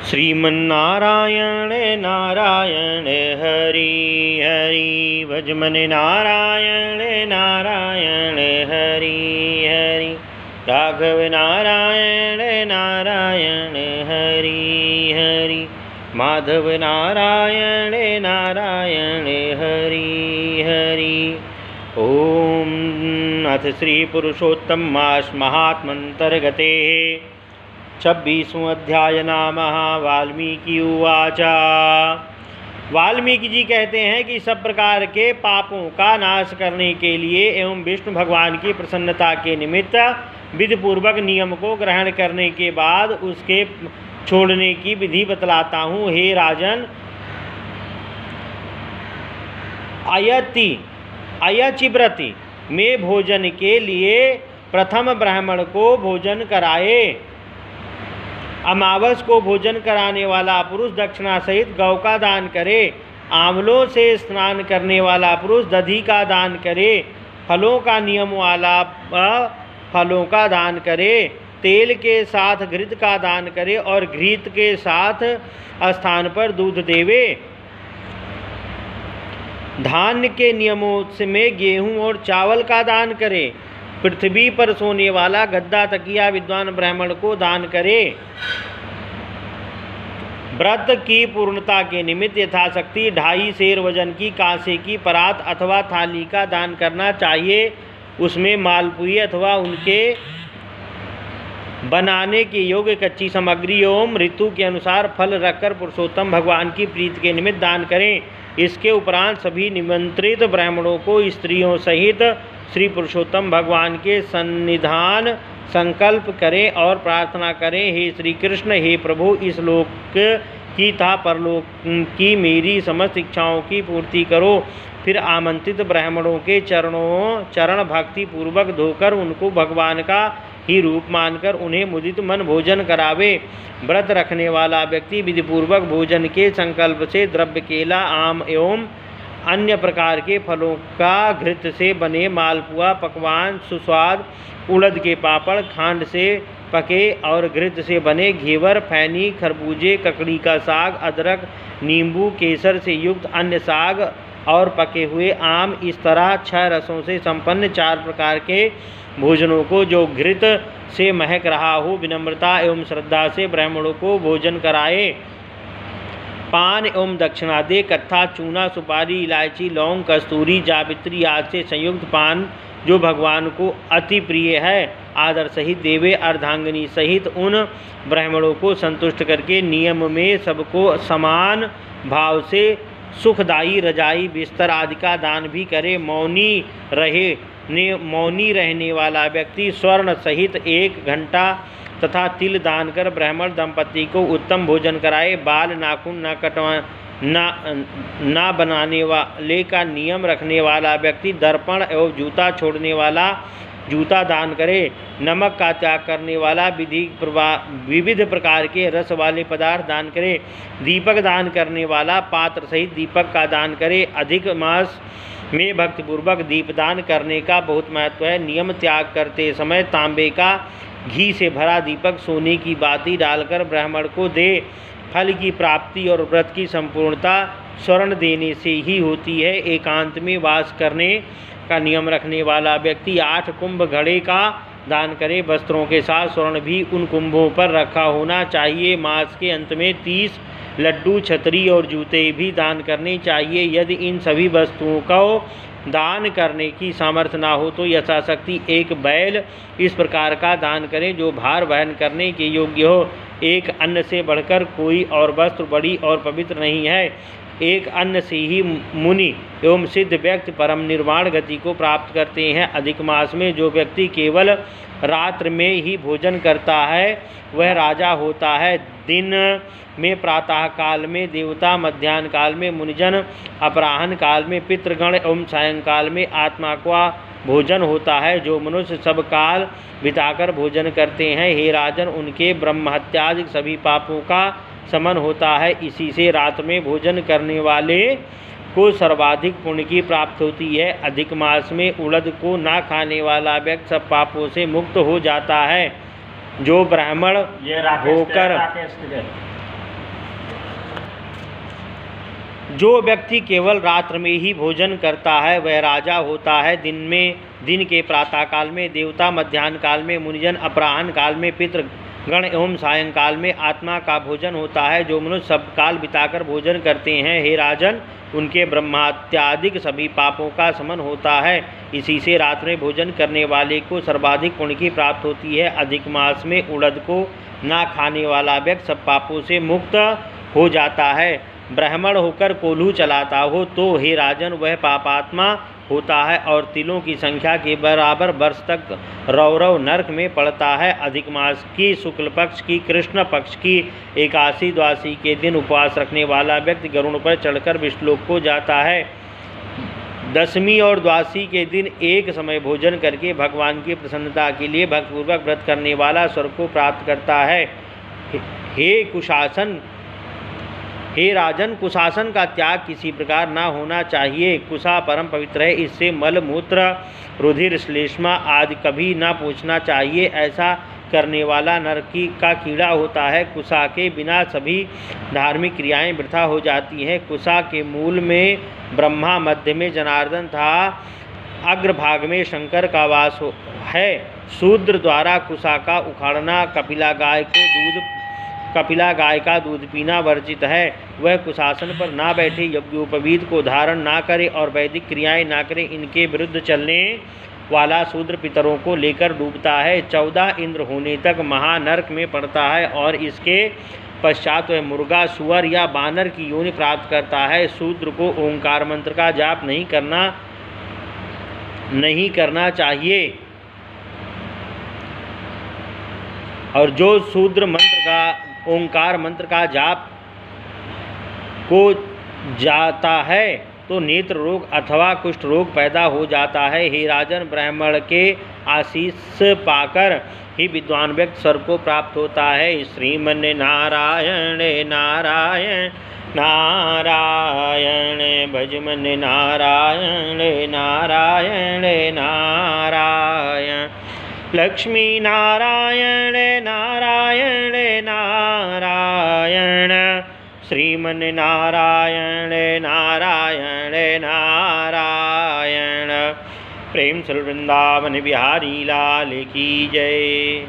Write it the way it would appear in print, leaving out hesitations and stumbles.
श्रीमन्नारायण नारायण हरि हरि भजमन नारायण नारायण हरि हरि राघव नारायण नारायण हरि हरि माधव नारायण नारायण हरि हरि। ओम अथ श्री पुरुषोत्तम मास महात्मंतर्गते 26वां अध्याय नामः। वाल्मीकि उवाच। वाल्मीकि जी कहते हैं कि सब प्रकार के पापों का नाश करने के लिए एवं विष्णु भगवान की प्रसन्नता के निमित्त विधिपूर्वक नियम को ग्रहण करने के बाद उसके छोड़ने की विधि बतलाता हूँ। हे राजन, अयचिव्रति में भोजन के लिए प्रथम ब्राह्मण को भोजन कराए। अमावस को भोजन कराने वाला पुरुष दक्षिणा सहित गौ का दान करे। आंवलों से स्नान करने वाला पुरुष दधी का दान करे। फलों का नियम वाला फलों का दान करे। तेल के साथ घृत का दान करे और घृत के साथ स्थान पर दूध देवे। धान्य के नियमों में गेहूं और चावल का दान करे। पृथ्वी पर सोने वाला गद्दा तकिया विद्वान ब्राह्मण को दान करे। व्रत की पूर्णता के निमित्त यथाशक्ति 2.5 सेर वजन की कांसे की परात अथवा थाली का दान करना चाहिए। उसमें मालपुई अथवा उनके बनाने के योग्य कच्ची सामग्री एवं ऋतु के अनुसार फल रखकर पुरुषोत्तम भगवान की प्रीति के निमित्त दान करें। इसके उपरांत सभी निमंत्रित ब्राह्मणों को स्त्रियों सहित श्री पुरुषोत्तम भगवान के सन्निधान संकल्प करें और प्रार्थना करें, हे श्री कृष्ण, हे प्रभु, इस लोक की तथा परलोक की मेरी समस्त इच्छाओं की पूर्ति करो। फिर आमंत्रित ब्राह्मणों के चरण भक्ति पूर्वक धोकर उनको भगवान का ही रूप मानकर उन्हें मुदित मन भोजन करावे। व्रत रखने वाला व्यक्ति विधिपूर्वक भोजन के संकल्प से द्रव्य केला, आम एवं अन्य प्रकार के फलों का घृत से बने मालपुआ पकवान, सुस्वाद उड़द के पापड़, खांड से पके और घृत से बने घेवर, फैनी, खरबूजे, ककड़ी का साग, अदरक, नींबू, केसर से युक्त अन्य साग और पके हुए आम, इस तरह 6 रसों से संपन्न 4 प्रकार के भोजनों को जो घृत से महक रहा हो विनम्रता एवं श्रद्धा से ब्राह्मणों को भोजन कराए। पान एवं दक्षिणा दे। कत्था, चूना, सुपारी, इलायची, लौंग, कस्तूरी, जावित्री आदि से संयुक्त पान जो भगवान को अति प्रिय है आदर सहित देवे। अर्धांगिनी सहित उन ब्राह्मणों को संतुष्ट करके नियम में सबको समान भाव से सुखदायी रजाई, बिस्तर आदि का दान भी करे। मौनी रहने वाला व्यक्ति स्वर्ण सहित 1 घंटा तथा तिल दान कर ब्राह्मण दंपति को उत्तम भोजन कराए। बाल नाखून न बनाने वाले का नियम रखने वाला व्यक्ति दर्पण एवं जूता छोड़ने वाला जूता दान करे। नमक का त्याग करने वाला विविध प्रकार के रस वाले पदार्थ दान करे। दीपक दान करने वाला पात्र सहित दीपक का दान करे। अधिक मास में भक्तिपूर्वक दीपदान करने का बहुत महत्व है। नियम त्याग करते समय तांबे का घी से भरा दीपक सोने की बाती डालकर ब्राह्मण को दे। फल की प्राप्ति और व्रत की संपूर्णता स्वर्ण देने से ही होती है। एकांत में वास करने का नियम रखने वाला व्यक्ति 8 कुंभ घड़े का दान करे। वस्त्रों के साथ स्वर्ण भी उन कुंभों पर रखा होना चाहिए। मास के अंत में 30 लड्डू, छतरी और जूते भी दान करने चाहिए। यदि इन सभी वस्तुओं को दान करने की सामर्थ्य ना हो तो यथाशक्ति 1 बैल इस प्रकार का दान करें जो भार वहन करने के योग्य हो। एक अन्न से बढ़कर कोई और वस्त्र बड़ी और पवित्र नहीं है। एक अन्न से ही मुनि एवं सिद्ध व्यक्ति परम निर्वाण गति को प्राप्त करते हैं। अधिक मास में जो व्यक्ति केवल रात्र में ही भोजन करता है वह राजा होता है। दिन में प्रातः काल में देवता, मध्याह्न काल में मुनिजन, अपराह्न काल में पितृगण एवं सायंकाल में आत्मा का भोजन होता है। जो मनुष्य सब काल बिताकर भोजन करते हैं, हे राजन, उनके ब्रह्महत्यादि सभी पापों का समन होता है। इसी से रात में भोजन करने वाले को सर्वाधिक पुण्य की प्राप्ति होती है। अधिक मास में उड़द को ना खाने वाला व्यक्ति सब पापों से मुक्त हो जाता है। जो ब्राह्मण होकर जो व्यक्ति केवल रात्र में ही भोजन करता है वह राजा होता है। दिन के प्रातः काल में देवता, मध्याह्न काल में मुनिजन, अपराह्न काल में पितृगण एवं सायंकाल में आत्मा का भोजन होता है। जो मनुष्य सब काल बिताकर भोजन करते हैं, हे राजन, उनके ब्रह्मात्यादिक सभी पापों का शमन होता है। इसी से रात में भोजन करने वाले को सर्वाधिक पुण्य की प्राप्ति होती है। अधिक मास में उड़द को ना खाने वाला व्यक्ति सब पापों से मुक्त हो जाता है। ब्राह्मण होकर कोल्हू चलाता हो तो हे राजन वह पापात्मा होता है और तिलों की संख्या के बराबर वर्ष तक रौरव नरक में पड़ता है। अधिक मास की, शुक्ल पक्ष की, कृष्ण पक्ष की एकादशी द्वादशी के दिन उपवास रखने वाला व्यक्ति गरुड़ पर चढ़कर विष्णुलोक को जाता है। दशमी और द्वादशी के दिन एक समय भोजन करके भगवान की प्रसन्नता के लिए भक्तिपूर्वक व्रत करने वाला स्वर्ग को प्राप्त करता है। हे राजन, कुशासन का त्याग किसी प्रकार ना होना चाहिए। कुशा परम पवित्र है, इससे मल मूत्र रुधिर श्लेष्मा आदि कभी ना पूछना चाहिए। ऐसा करने वाला नरकी का कीड़ा होता है। कुशा के बिना सभी धार्मिक क्रियाएं वृथा हो जाती हैं। कुशा के मूल में ब्रह्मा, मध्य में जनार्दन तथा अग्रभाग में शंकर का वास है। शूद्र द्वारा कुशा का उखाड़ना, कपिला गाय का दूध पीना वर्जित है। वह कुशासन पर ना बैठे, यज्ञोपवीत को धारण ना करे और वैदिक क्रियाएं ना करे। इनके विरुद्ध चलने वाला शूद्र पितरों को लेकर डूबता है। 14 इंद्र होने तक महानरक में पड़ता है और इसके पश्चात वह मुर्गा, सुअर या बानर की योनि प्राप्त करता है। शूद्र को ओंकार मंत्र का जाप नहीं करना चाहिए और जो शूद्र ओंकार मंत्र का जाप को जाता है तो नेत्र रोग अथवा कुष्ठ रोग पैदा हो जाता है। हे राजन, ब्राह्मण के आशीष पाकर ही विद्वान व्यक्ति स्वर्ग को प्राप्त होता है। श्रीमन नारायण नारायण नारायण, भजमन नारायण नारायण नारायण, लक्ष्मी नारायण नारायण नारायण, श्रीमन नारायण नारायण नारायण। प्रेम से वृंदावन बिहारी लाल की जय।